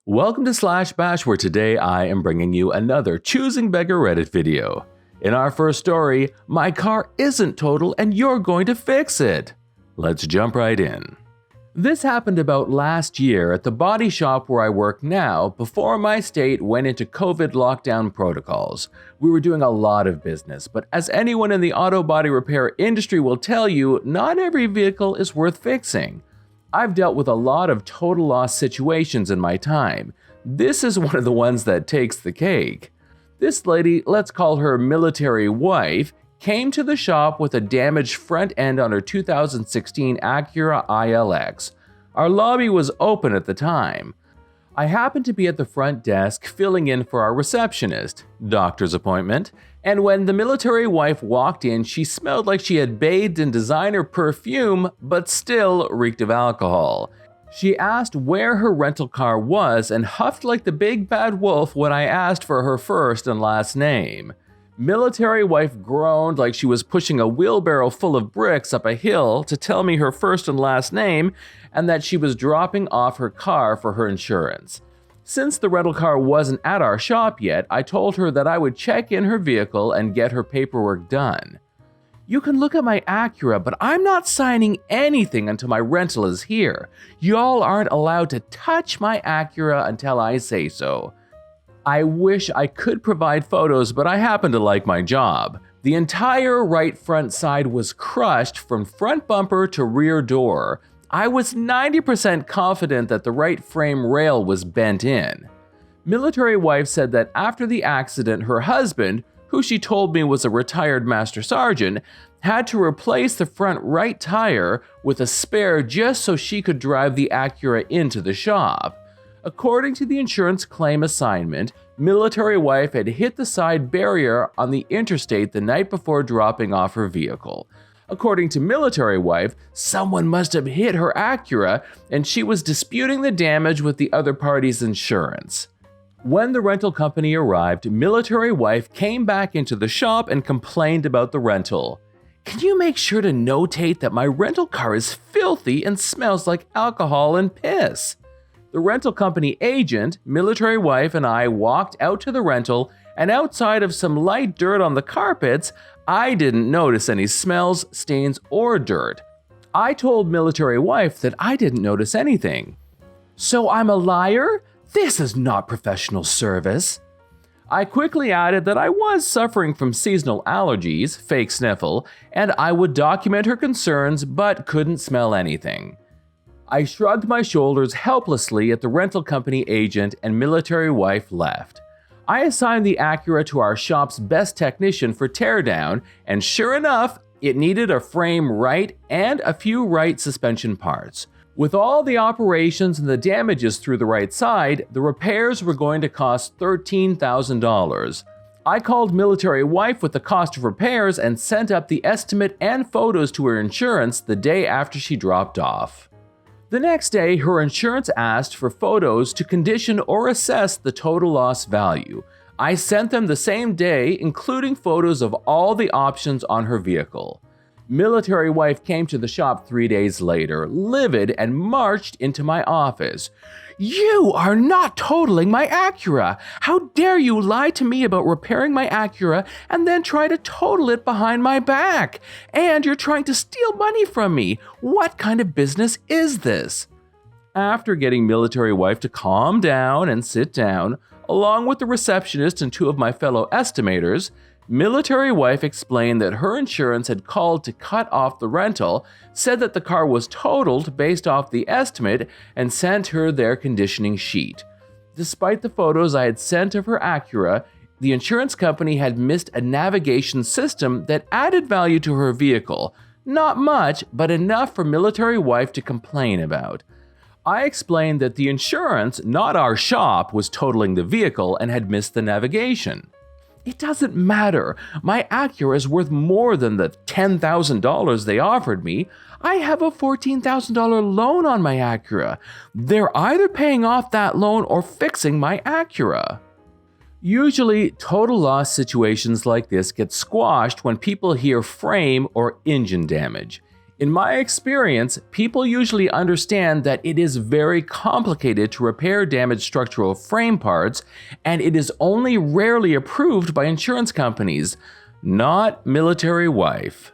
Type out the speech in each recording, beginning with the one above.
Welcome to Slash Bash, where today I am bringing you another Choosing Beggar Reddit video. In our first story, my car isn't total and you're going to fix it. Let's jump right in. This happened about last year at the body shop where I work now before my state went into COVID lockdown protocols. We were doing a lot of business, but as anyone in the auto body repair industry will tell you, not every vehicle is worth fixing. I've dealt with a lot of total loss situations in my time. This is one of the ones that takes the cake. This lady, let's call her military wife, came to the shop with a damaged front end on her 2016 Acura ILX. Our lobby was open at the time. I happened to be at the front desk filling in for our receptionist, doctor's appointment, and when the military wife walked in, she smelled like she had bathed in designer perfume, but still reeked of alcohol. She asked where her rental car was and huffed like the big bad wolf when I asked for her first and last name. Military wife groaned like she was pushing a wheelbarrow full of bricks up a hill to tell me her first and last name and that she was dropping off her car for her insurance. Since the rental car wasn't at our shop yet, I told her that I would check in her vehicle and get her paperwork done. "You can look at my Acura, but I'm not signing anything until my rental is here. Y'all aren't allowed to touch my Acura until I say so." I wish I could provide photos, but I happen to like my job. The entire right front side was crushed from front bumper to rear door. I was 90% confident that the right frame rail was bent in. Military wife said that after the accident, her husband, who she told me was a retired master sergeant, had to replace the front right tire with a spare just so she could drive the Acura into the shop. According to the insurance claim assignment, military wife had hit the side barrier on the interstate the night before dropping off her vehicle. According to military wife, someone must have hit her Acura and she was disputing the damage with the other party's insurance. When the rental company arrived, military wife came back into the shop and complained about the rental. "Can you make sure to notate that my rental car is filthy and smells like alcohol and piss?" The rental company agent, military wife, and I walked out to the rental, and outside of some light dirt on the carpets, I didn't notice any smells, stains, or dirt. I told military wife that I didn't notice anything. "So I'm a liar? This is not professional service." I quickly added that I was suffering from seasonal allergies, fake sniffle, and I would document her concerns but couldn't smell anything. I shrugged my shoulders helplessly at the rental company agent and military wife left. I assigned the Acura to our shop's best technician for teardown, and sure enough, it needed a frame right and a few right suspension parts. With all the operations and the damages through the right side, the repairs were going to cost $13,000. I called military wife with the cost of repairs and sent up the estimate and photos to her insurance the day after she dropped off. The next day, her insurance asked for photos to condition or assess the total loss value. I sent them the same day, including photos of all the options on her vehicle. Military wife came to the shop 3 days later, livid, and marched into my office. "You are not totaling my Acura! How dare you lie to me about repairing my Acura and then try to total it behind my back? And you're trying to steal money from me! What kind of business is this?" After getting military wife to calm down and sit down, along with the receptionist and 2 of my fellow estimators, military wife explained that her insurance had called to cut off the rental, said that the car was totaled based off the estimate, and sent her their conditioning sheet. Despite the photos I had sent of her Acura, the insurance company had missed a navigation system that added value to her vehicle. Not much, but enough for military wife to complain about. I explained that the insurance, not our shop, was totaling the vehicle and had missed the navigation. "It doesn't matter. My Acura is worth more than the $10,000 they offered me. I have a $14,000 loan on my Acura. They're either paying off that loan or fixing my Acura." Usually, total loss situations like this get squashed when people hear frame or engine damage. In my experience, people usually understand that it is very complicated to repair damaged structural frame parts, and it is only rarely approved by insurance companies. Not Military Wife.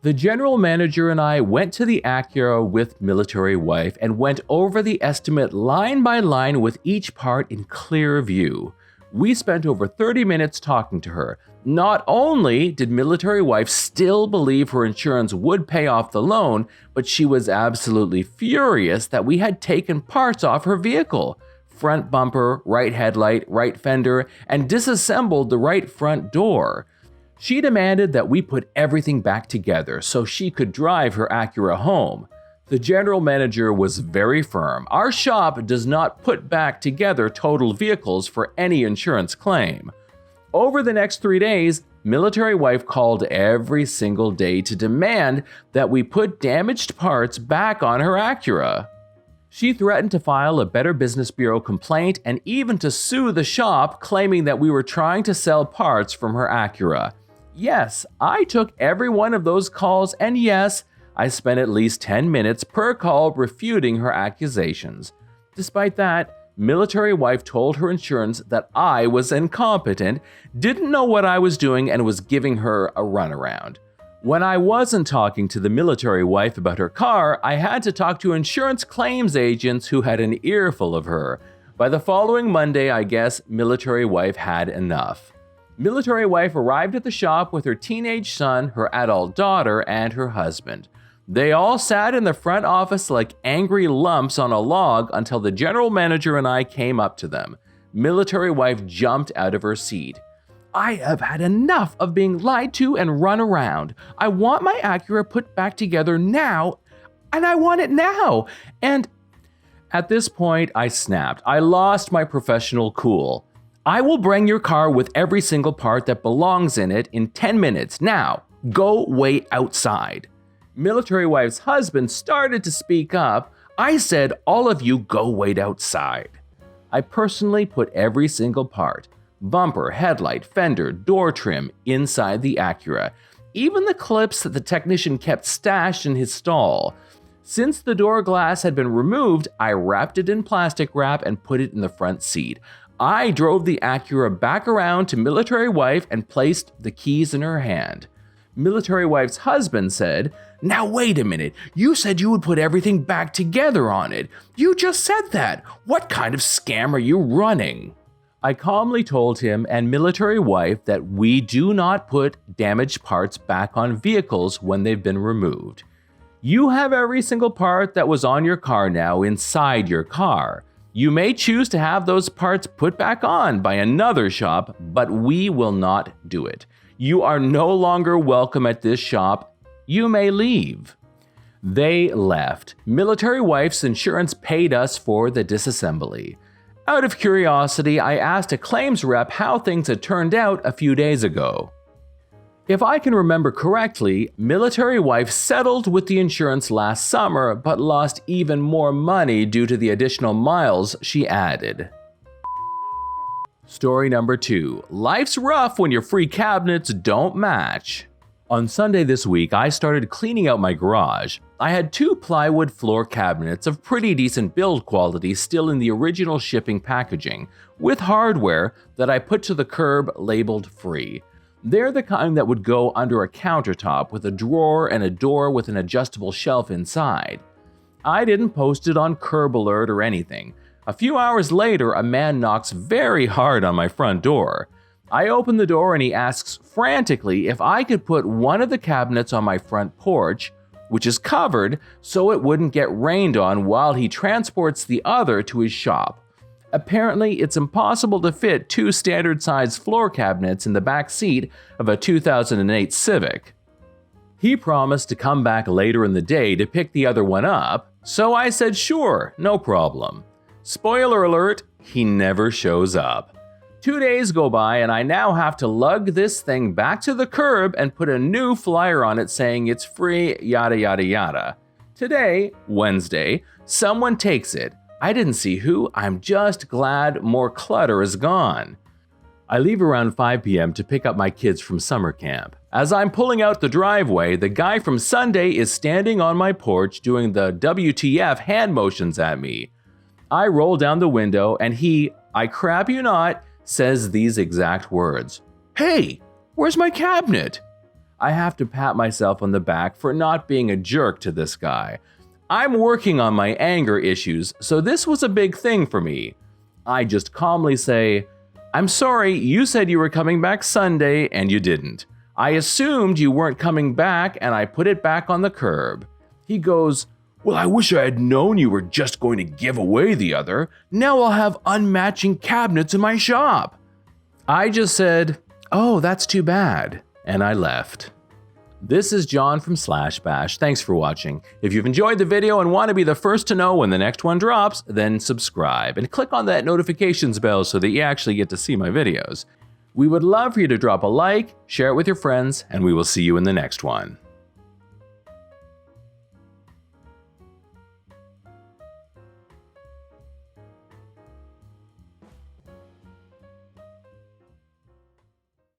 The general manager and I went to the Acura with Military Wife and went over the estimate line by line with each part in clear view. We spent over 30 minutes talking to her. Not only did Military Wife still believe her insurance would pay off the loan, but she was absolutely furious that we had taken parts off her vehicle. Front bumper, right headlight, right fender, and disassembled the right front door. She demanded that we put everything back together so she could drive her Acura home. The general manager was very firm. Our shop does not put back together totaled vehicles for any insurance claim. Over the next 3 days, Military Wife called every single day to demand that we put damaged parts back on her Acura. She threatened to file a Better Business Bureau complaint and even to sue the shop, claiming that we were trying to sell parts from her Acura. Yes, I took every one of those calls, and yes, I spent at least 10 minutes per call refuting her accusations. Despite that, Military Wife told her insurance that I was incompetent, didn't know what I was doing, and was giving her a runaround. When I wasn't talking to the Military Wife about her car, I had to talk to insurance claims agents who had an earful of her. By the following Monday, I guess Military Wife had enough. Military Wife arrived at the shop with her teenage son, her adult daughter, and her husband. They all sat in the front office like angry lumps on a log until the general manager and I came up to them. Military Wife jumped out of her seat. I have had enough of being lied to and run around. I want my Acura put back together now, and I want it now. And at this point, I snapped. I lost my professional cool. I will bring your car with every single part that belongs in it in 10 minutes. Now, go wait outside. Military Wife's husband started to speak up. I said, all of you go wait outside. I personally put every single part, bumper, headlight, fender, door trim, inside the Acura. Even the clips that the technician kept stashed in his stall. Since the door glass had been removed, I wrapped it in plastic wrap and put it in the front seat. I drove the Acura back around to Military Wife and placed the keys in her hand. Military Wife's husband said, "Now wait a minute, you said you would put everything back together on it. You just said that. What kind of scam are you running?" I calmly told him and Military Wife that we do not put damaged parts back on vehicles when they've been removed. You have every single part that was on your car now inside your car. You may choose to have those parts put back on by another shop, but we will not do it. You are no longer welcome at this shop. You may leave. They left. Military Wife's insurance paid us for the disassembly. Out of curiosity, I asked a claims rep how things had turned out a few days ago. If I can remember correctly, Military Wife settled with the insurance last summer but lost even more money due to the additional miles she added. Story number 2. Life's rough when your free cabinets don't match. On Sunday this week, I started cleaning out my garage. I had 2 plywood floor cabinets of pretty decent build quality still in the original shipping packaging, with hardware that I put to the curb labeled free. They're the kind that would go under a countertop with a drawer and a door with an adjustable shelf inside. I didn't post it on Curb Alert or anything. A few hours later, a man knocks very hard on my front door. I open the door and he asks frantically if I could put one of the cabinets on my front porch, which is covered, so it wouldn't get rained on while he transports the other to his shop. Apparently, it's impossible to fit 2 standard-sized floor cabinets in the back seat of a 2008 Civic. He promised to come back later in the day to pick the other one up, so I said sure, no problem. Spoiler alert, he never shows up. 2 days go by and I now have to lug this thing back to the curb and put a new flyer on it saying it's free, yada yada yada. Today, Wednesday, someone takes it. I didn't see who, I'm just glad more clutter is gone. I leave around 5 p.m. to pick up my kids from summer camp. As I'm pulling out the driveway, the guy from Sunday is standing on my porch doing the WTF hand motions at me. I roll down the window and he, I crap you not, says these exact words. "Hey, where's my cabinet?" I have to pat myself on the back for not being a jerk to this guy. I'm working on my anger issues, so this was a big thing for me. I just calmly say, "I'm sorry, you said you were coming back Sunday and you didn't. I assumed you weren't coming back and I put it back on the curb." He goes, "Well, I wish I had known you were just going to give away the other. Now I'll have unmatching cabinets in my shop." I just said, "Oh, that's too bad," and I left. This is John from /bash. Thanks for watching. If you've enjoyed the video and want to be the first to know when the next one drops, then subscribe and click on that notifications bell so that you actually get to see my videos. We would love for you to drop a like, share it with your friends, and we will see you in the next one.